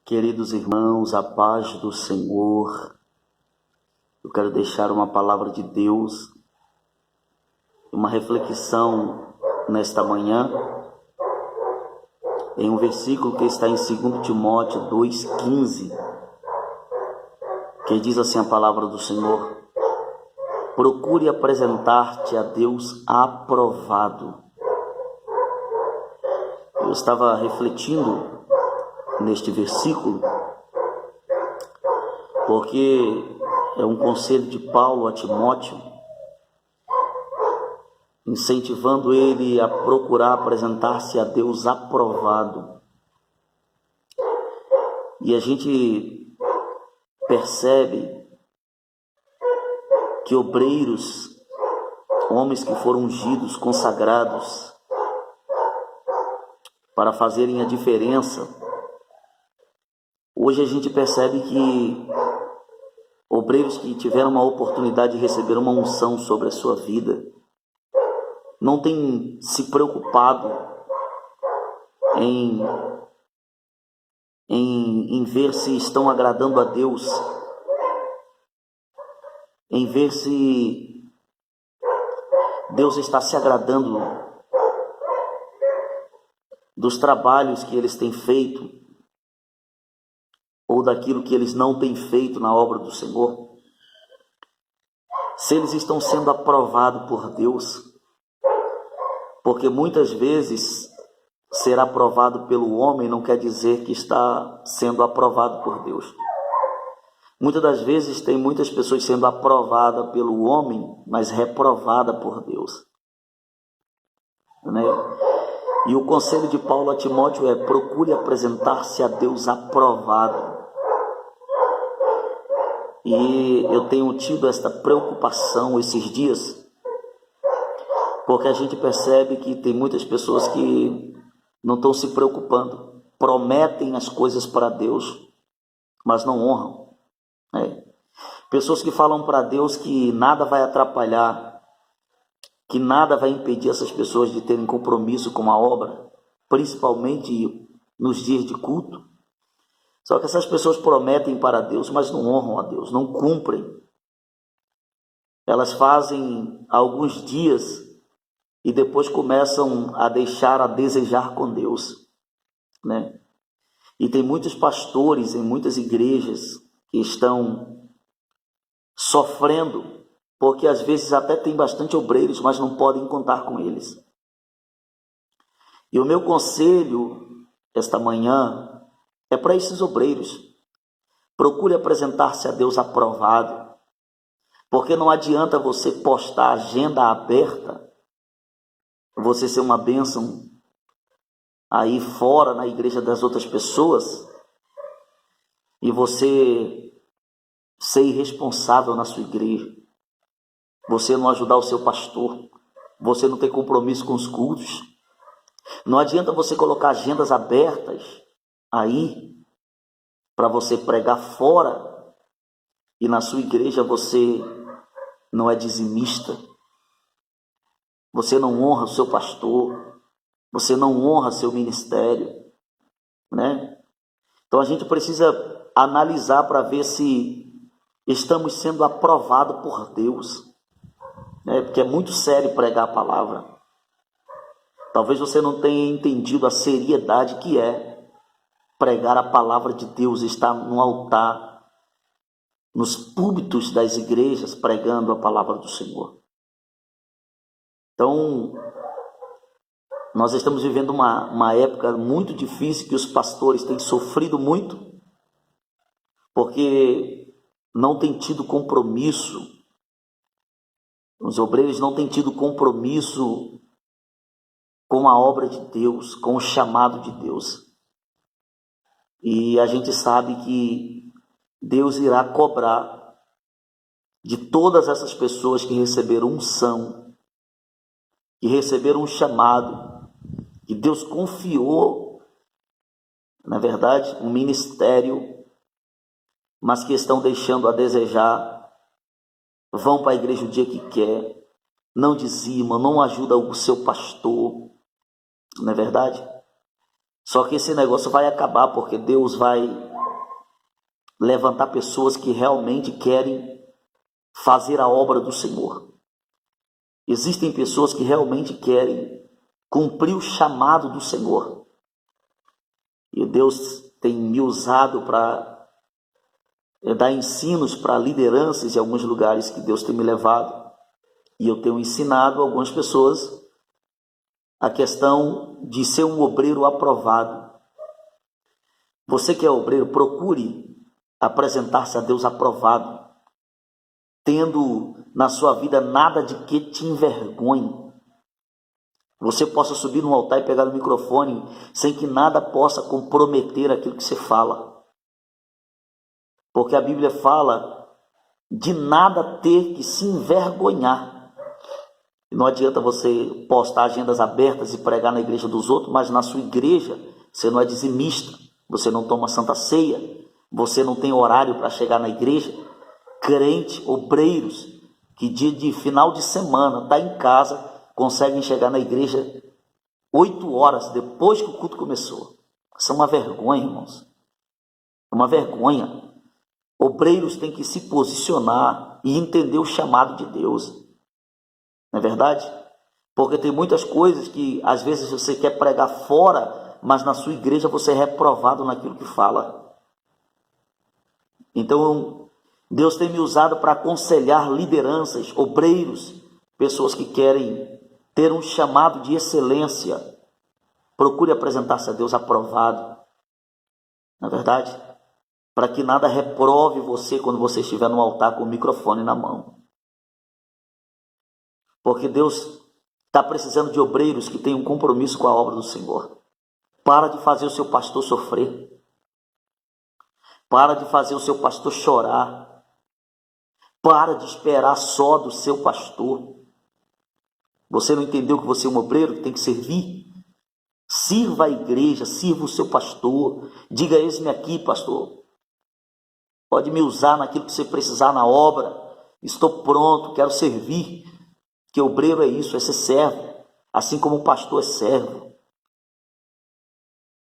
Queridos irmãos, a paz do Senhor. Eu quero deixar uma palavra de Deus, uma reflexão nesta manhã, em um versículo que está em 2 Timóteo 2,15, que diz assim a palavra do Senhor: procure apresentar-te a Deus aprovado. Eu estava refletindo neste versículo, porque é um conselho de Paulo a Timóteo, incentivando ele a procurar apresentar-se a Deus aprovado. E a gente percebe que obreiros, homens que foram ungidos, consagrados, para fazerem a diferença, hoje a gente percebe que obreiros que tiveram uma oportunidade de receber uma unção sobre a sua vida não têm se preocupado em ver se estão agradando a Deus, em ver se Deus está se agradando dos trabalhos que eles têm feito, ou daquilo que eles não têm feito na obra do Senhor, se eles estão sendo aprovados por Deus, porque muitas vezes ser aprovado pelo homem não quer dizer que está sendo aprovado por Deus. Muitas das vezes tem muitas pessoas sendo aprovadas pelo homem, mas reprovada por Deus, né? E o conselho de Paulo a Timóteo é: procure apresentar-se a Deus aprovado. E eu tenho tido esta preocupação esses dias, porque a gente percebe que tem muitas pessoas que não estão se preocupando, prometem as coisas para Deus, mas não honram, né? Pessoas que falam para Deus que nada vai atrapalhar, que nada vai impedir essas pessoas de terem compromisso com a obra, principalmente nos dias de culto. Só que essas pessoas prometem para Deus, mas não honram a Deus, não cumprem. Elas fazem alguns dias e depois começam a deixar a desejar com Deus, né? E tem muitos pastores em muitas igrejas que estão sofrendo, porque às vezes até tem bastante obreiros, mas não podem contar com eles. E o meu conselho esta manhã é para esses obreiros: procure apresentar-se a Deus aprovado, porque não adianta você postar agenda aberta, você ser uma bênção aí fora na igreja das outras pessoas, e você ser irresponsável na sua igreja, você não ajudar o seu pastor, você não ter compromisso com os cultos. Não adianta você colocar agendas abertas aí para você pregar fora e na sua igreja você não é dizimista, você não honra o seu pastor, você não honra seu ministério, né? Então a gente precisa analisar para ver se estamos sendo aprovados por Deus, né? Porque é muito sério pregar a palavra. Talvez você não tenha entendido a seriedade que é pregar a palavra de Deus, estar no altar, nos púlpitos das igrejas, pregando a palavra do Senhor. Então, nós estamos vivendo uma época muito difícil, que os pastores têm sofrido muito, porque não têm tido compromisso, os obreiros não têm tido compromisso com a obra de Deus, com o chamado de Deus. E a gente sabe que Deus irá cobrar de todas essas pessoas que receberam unção, que receberam um chamado, que Deus confiou, na verdade, um ministério, mas que estão deixando a desejar, vão para a igreja o dia que quer, não dizimam, não ajudam o seu pastor, não é verdade? Só que esse negócio vai acabar, porque Deus vai levantar pessoas que realmente querem fazer a obra do Senhor. Existem pessoas que realmente querem cumprir o chamado do Senhor. E Deus tem me usado para dar ensinos para lideranças em alguns lugares que Deus tem me levado. E eu tenho ensinado algumas pessoas a questão de ser um obreiro aprovado. Você que é obreiro, procure apresentar-se a Deus aprovado, tendo na sua vida nada de que te envergonhe. Você possa subir no altar e pegar o microfone sem que nada possa comprometer aquilo que você fala. Porque a Bíblia fala de nada ter que se envergonhar. Não adianta você postar agendas abertas e pregar na igreja dos outros, mas na sua igreja você não é dizimista, você não toma santa ceia, você não tem horário para chegar na igreja. Crente, obreiros, que dia de final de semana está em casa, conseguem chegar na igreja 8 horas depois que o culto começou. Isso é uma vergonha, irmãos. É uma vergonha. Obreiros têm que se posicionar e entender o chamado de Deus. Não é verdade? Porque tem muitas coisas que às vezes você quer pregar fora, mas na sua igreja você é reprovado naquilo que fala. Então, Deus tem me usado para aconselhar lideranças, obreiros, pessoas que querem ter um chamado de excelência. Procure apresentar-se a Deus aprovado. Não é verdade? Para que nada reprove você quando você estiver no altar com o microfone na mão. Porque Deus está precisando de obreiros que tenham um compromisso com a obra do Senhor. Para de fazer o seu pastor sofrer. Para de fazer o seu pastor chorar. Para de esperar só do seu pastor. Você não entendeu que você é um obreiro que tem que servir? Sirva a igreja, sirva o seu pastor. Diga: eis-me aqui, pastor. Pode me usar naquilo que você precisar na obra. Estou pronto, quero servir. Que obreiro é isso, é ser servo. Assim como o pastor é servo.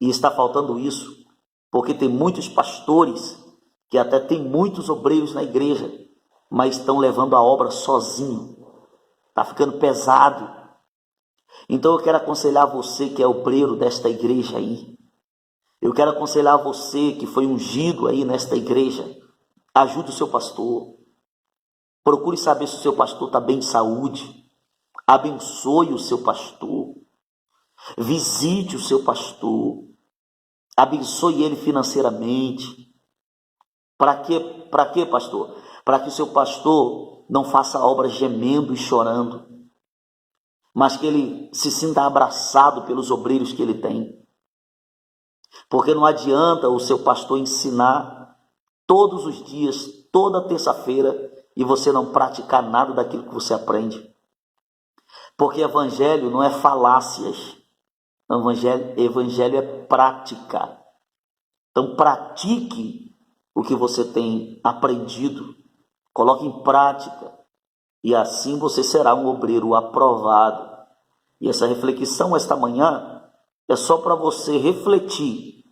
E está faltando isso. Porque tem muitos pastores que até tem muitos obreiros na igreja, mas estão levando a obra sozinho. Está ficando pesado. Então eu quero aconselhar você que é obreiro desta igreja aí. Eu quero aconselhar você que foi ungido aí nesta igreja. Ajude o seu pastor. Procure saber se o seu pastor está bem de saúde. Abençoe o seu pastor. Visite o seu pastor. Abençoe ele financeiramente. Para quê, pastor? Para que o seu pastor não faça a obra gemendo e chorando, mas que ele se sinta abraçado pelos obreiros que ele tem. Porque não adianta o seu pastor ensinar todos os dias, toda terça-feira, e você não praticar nada daquilo que você aprende. Porque evangelho não é falácias. Evangelho é prática. Então pratique o que você tem aprendido. Coloque em prática. E assim você será um obreiro aprovado. E essa reflexão esta manhã é só para você refletir.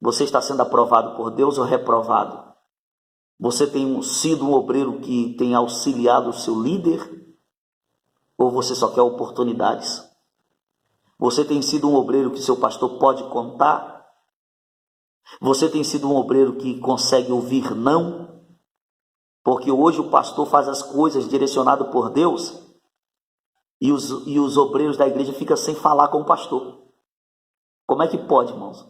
Você está sendo aprovado por Deus ou reprovado? Você tem sido um obreiro que tem auxiliado o seu líder? Ou você só quer oportunidades? Você tem sido um obreiro que seu pastor pode contar? Você tem sido um obreiro que consegue ouvir não? Porque hoje o pastor faz as coisas direcionado por Deus e os obreiros da igreja ficam sem falar com o pastor. Como é que pode, irmãos?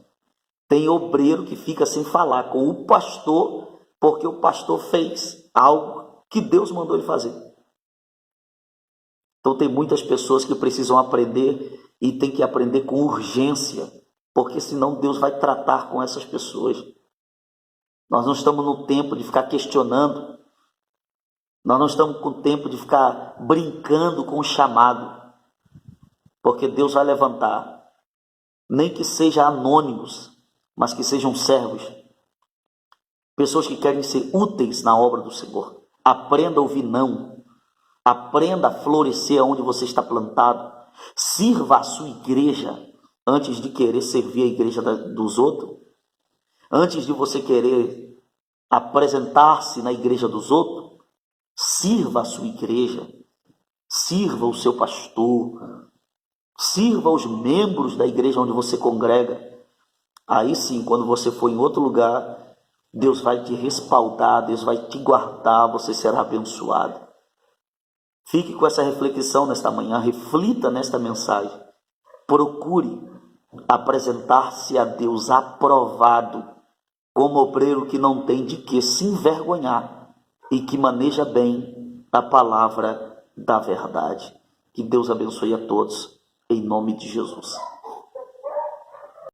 Tem obreiro que fica sem falar com o pastor porque o pastor fez algo que Deus mandou ele fazer. Então tem muitas pessoas que precisam aprender e tem que aprender com urgência, porque senão Deus vai tratar com essas pessoas. Nós não estamos no tempo de ficar questionando. Nós não estamos com o tempo de ficar brincando com o chamado, porque Deus vai levantar, nem que sejam anônimos, mas que sejam servos, pessoas que querem ser úteis na obra do Senhor. Aprenda a ouvir não, aprenda a florescer onde você está plantado, sirva a sua igreja antes de querer servir a igreja dos outros, Antes de você querer apresentar-se na igreja dos outros, sirva a sua igreja, sirva o seu pastor, sirva os membros da igreja onde você congrega. Aí sim, quando você for em outro lugar, Deus vai te respaldar, Deus vai te guardar, você será abençoado. Fique com essa reflexão nesta manhã, reflita nesta mensagem. Procure apresentar-se a Deus aprovado, como obreiro que não tem de que se envergonhar e que maneja bem a palavra da verdade. Que Deus abençoe a todos, em nome de Jesus.